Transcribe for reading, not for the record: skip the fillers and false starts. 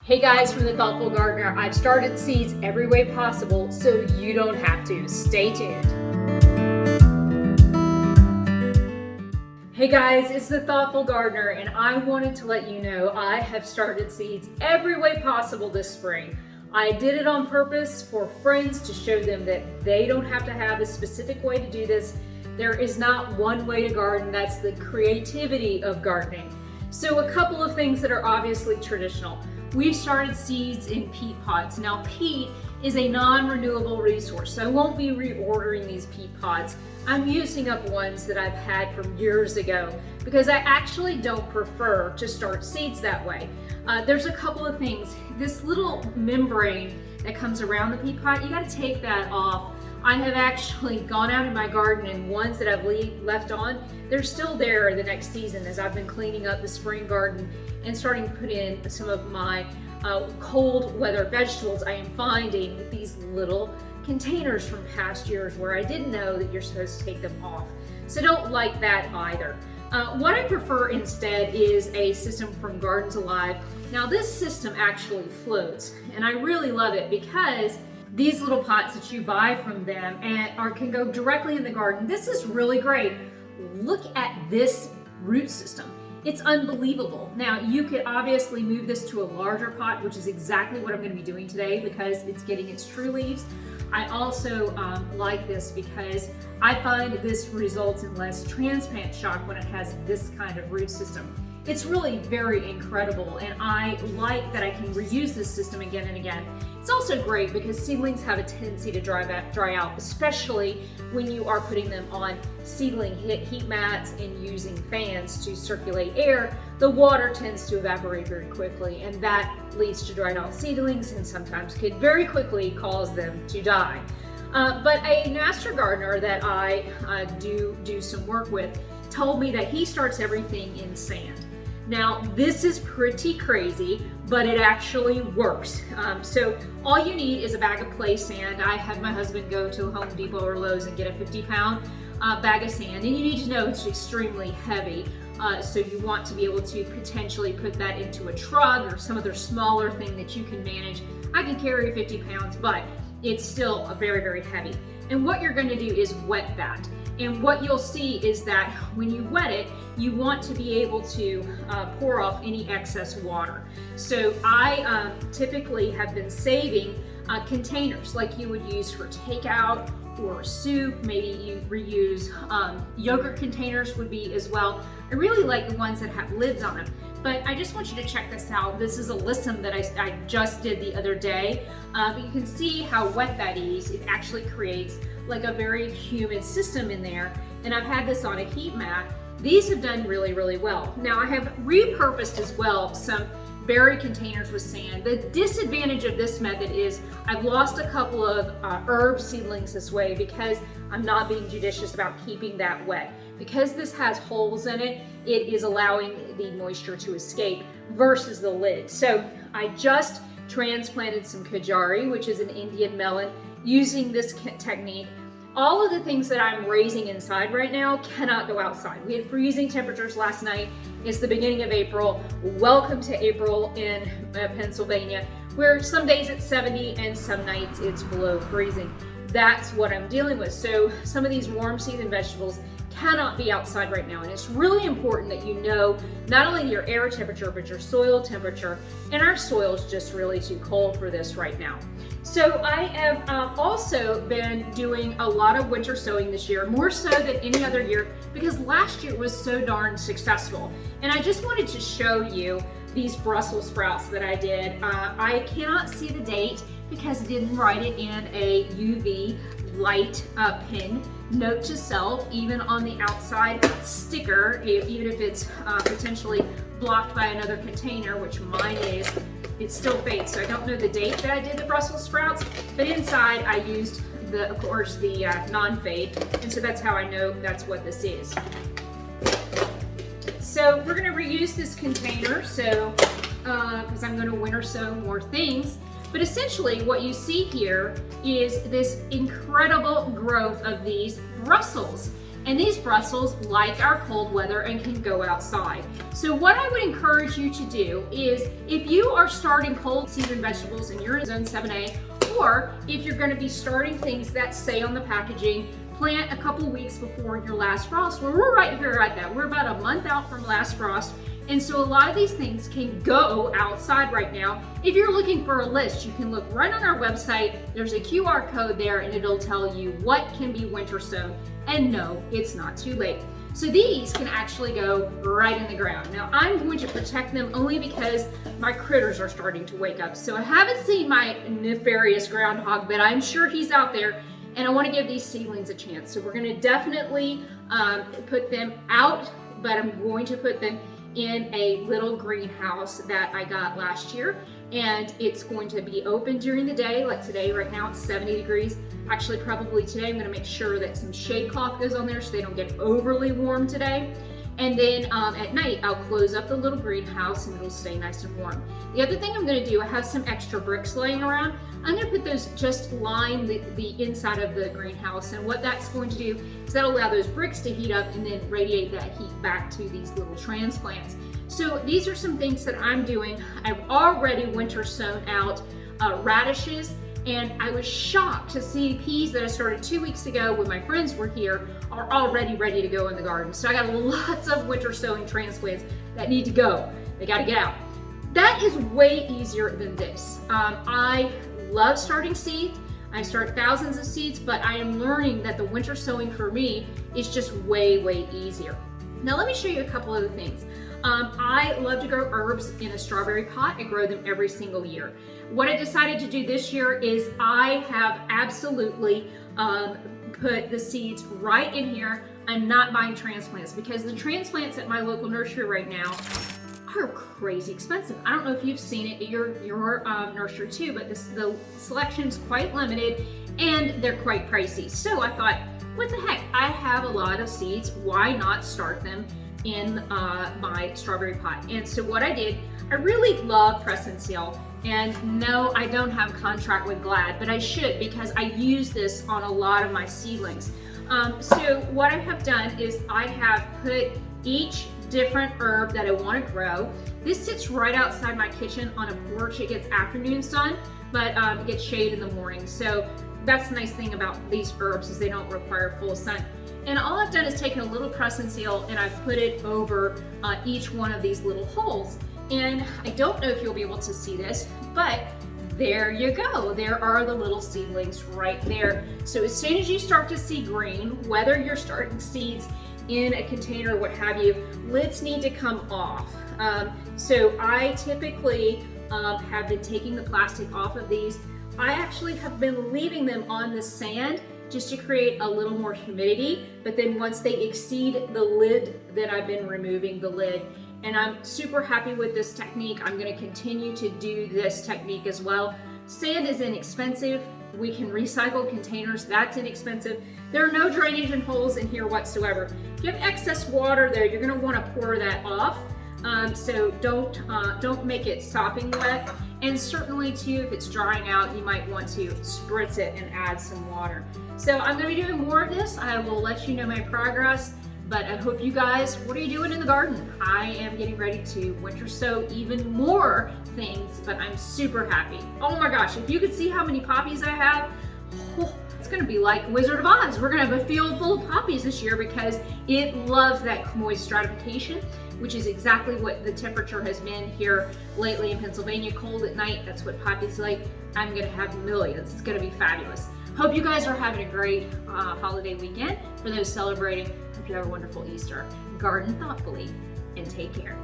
Hey guys from the Thoughtful Gardener, I've started seeds every way possible so you don't have to. Stay tuned. Hey guys, it's the Thoughtful Gardener and I wanted to let you know I have started seeds every way possible this spring. I did it on purpose for friends to show them that they don't have to have a specific way to do this. There is not one way to garden. That's the creativity of gardening. So a couple of things that are obviously traditional. We started seeds in peat pots. Now peat is a non-renewable resource, so I won't be reordering these peat pots. I'm using up ones that I've had from years ago because I actually don't prefer to start seeds that way. There's a couple of things. This little membrane that comes around the peat pot, you gotta take that off. I have actually gone out in my garden and ones that I've left on, they're still there the next season as I've been cleaning up the spring garden and starting to put in some of my cold weather vegetables. I am finding these little containers from past years where I didn't know that you're supposed to take them off. So don't like that either. What I prefer instead is a system from Gardens Alive. Now this system actually floats and I really love it because these little pots that you buy from them can go directly in the garden. This is really great. Look at this root system. It's unbelievable. Now you could obviously move this to a larger pot, which is exactly what I'm going to be doing today because it's getting its true leaves. I also like this because I find this results in less transplant shock when it has this kind of root system. It's really very incredible and I like that I can reuse this system again and again. It's also great because seedlings have a tendency to dry out, especially when you are putting them on seedling heat mats and using fans to circulate air. The water tends to evaporate very quickly and that leads to dried out seedlings and sometimes could very quickly cause them to die. But a master gardener that I do some work with told me that he starts everything in sand. Now this is pretty crazy, but it actually works. So all you need is a bag of clay sand. I had my husband go to Home Depot or Lowe's and get a 50-pound bag of sand, and you need to know it's extremely heavy. So you want to be able to potentially put that into a truck or some other smaller thing that you can manage. I can carry 50 pounds, but it's still very, very heavy. And what you're going to do is wet that. And what you'll see is that when you wet it, you want to be able to pour off any excess water. So I typically have been saving containers like you would use for takeout or soup. Maybe you reuse yogurt containers would be as well. I really like the ones that have lids on them. But I just want you to check this out. This is a listen that I just did the other day. But you can see how wet that is. It actually creates like a very humid system in there. And I've had this on a heat mat. These have done really, really well. Now I have repurposed as well some berry containers with sand. The disadvantage of this method is I've lost a couple of herb seedlings this way because I'm not being judicious about keeping that wet. Because this has holes in it, it is allowing the moisture to escape versus the lid. So I just transplanted some kajari, which is an Indian melon, using this technique. All of the things that I'm raising inside right now cannot go outside. We had freezing temperatures last night. It's the beginning of April. Welcome to April in Pennsylvania, where some days it's 70 and some nights it's below freezing. That's what I'm dealing with. So some of these warm season vegetables cannot be outside right now. And it's really important that you know not only your air temperature, but your soil temperature. And our soil is just really too cold for this right now. So I have also been doing a lot of winter sowing this year, more so than any other year, because last year was so darn successful. And I just wanted to show you these Brussels sprouts that I did. I cannot see the date because I didn't write it in a UV light pin. Note to self, even on the outside sticker, even if it's potentially blocked by another container, which mine is, it still fades. So I don't know the date that I did the Brussels sprouts, but inside I used of course, the non-fade, and so that's how I know that's what this is. So we're gonna reuse this container, so because I'm gonna winter sow more things. But essentially what you see here is this incredible growth of these Brussels. And these Brussels like our cold weather and can go outside. So what I would encourage you to do is, if you are starting cold season vegetables and you're in zone 7A, or if you're going to be starting things that say on the packaging, plant a couple weeks before your last frost. Well, we're right here at that. We're about a month out from last frost. And so a lot of these things can go outside right now. If you're looking for a list, you can look right on our website. There's a QR code there and it'll tell you what can be winter sown. And no, it's not too late. So these can actually go right in the ground. Now I'm going to protect them only because my critters are starting to wake up. So I haven't seen my nefarious groundhog, but I'm sure he's out there, and I want to give these seedlings a chance. So we're going to definitely put them out, but I'm going to put them in a little greenhouse that I got last year, and it's going to be open during the day. Like today, right now it's 70 degrees. Actually, probably today I'm going to make sure that some shade cloth goes on there so they don't get overly warm today. And then at night, I'll close up the little greenhouse and it'll stay nice and warm. The other thing I'm going to do, I have some extra bricks laying around. I'm going to put those, just line the inside of the greenhouse. And what that's going to do is that'll allow those bricks to heat up and then radiate that heat back to these little transplants. So these are some things that I'm doing. I've already winter sown out radishes. And I was shocked to see peas that I started 2 weeks ago when my friends were here are already ready to go in the garden. So I got lots of winter sowing transplants that need to go. They got to get out. That is way easier than this. I love starting seeds. I start thousands of seeds, but I am learning that the winter sowing for me is just way, way easier. Now let me show you a couple other things. I love to grow herbs in a strawberry pot. I grow them every single year. What I decided to do this year is I have absolutely put the seeds right in here. I'm not buying transplants because the transplants at my local nursery right now are crazy expensive. I don't know if you've seen it at your nursery too, but the selection's quite limited and they're quite pricey. So I thought, what the heck? I have a lot of seeds. Why not start them in my strawberry pot? And so what I did, I really love press and seal. And no, I don't have a contract with Glad, but I should because I use this on a lot of my seedlings. So what I have done is I have put each different herb that I want to grow. This sits right outside my kitchen on a porch. It gets afternoon sun, but it gets shade in the morning. So that's the nice thing about these herbs is they don't require full sun. And all I've done is taken a little press and seal and I've put it over each one of these little holes. And I don't know if you'll be able to see this, but there you go. There are the little seedlings right there. So as soon as you start to see green, whether you're starting seeds in a container or what have you, lids need to come off. So I typically have been taking the plastic off of these. I actually have been leaving them on the sand just to create a little more humidity, but then once they exceed the lid, then I've been removing the lid. And I'm super happy with this technique. I'm gonna continue to do this technique as well. Sand is inexpensive. We can recycle containers, that's inexpensive. There are no drainage and holes in here whatsoever. If you have excess water there, you're gonna wanna pour that off. So don't make it sopping wet. And certainly too, if it's drying out, you might want to spritz it and add some water. So I'm gonna be doing more of this. I will let you know my progress, but I hope you guys, what are you doing in the garden? I am getting ready to winter sow even more things, but I'm super happy. Oh my gosh, if you could see how many poppies I have, it's gonna be like Wizard of Oz. We're gonna have a field full of poppies this year because it loves that moist stratification, which is exactly what the temperature has been here lately in Pennsylvania. Cold at night, that's what poppies like. I'm gonna have millions. It's gonna be fabulous. Hope you guys are having a great holiday weekend. For those celebrating, hope you have a wonderful Easter. Garden thoughtfully and take care.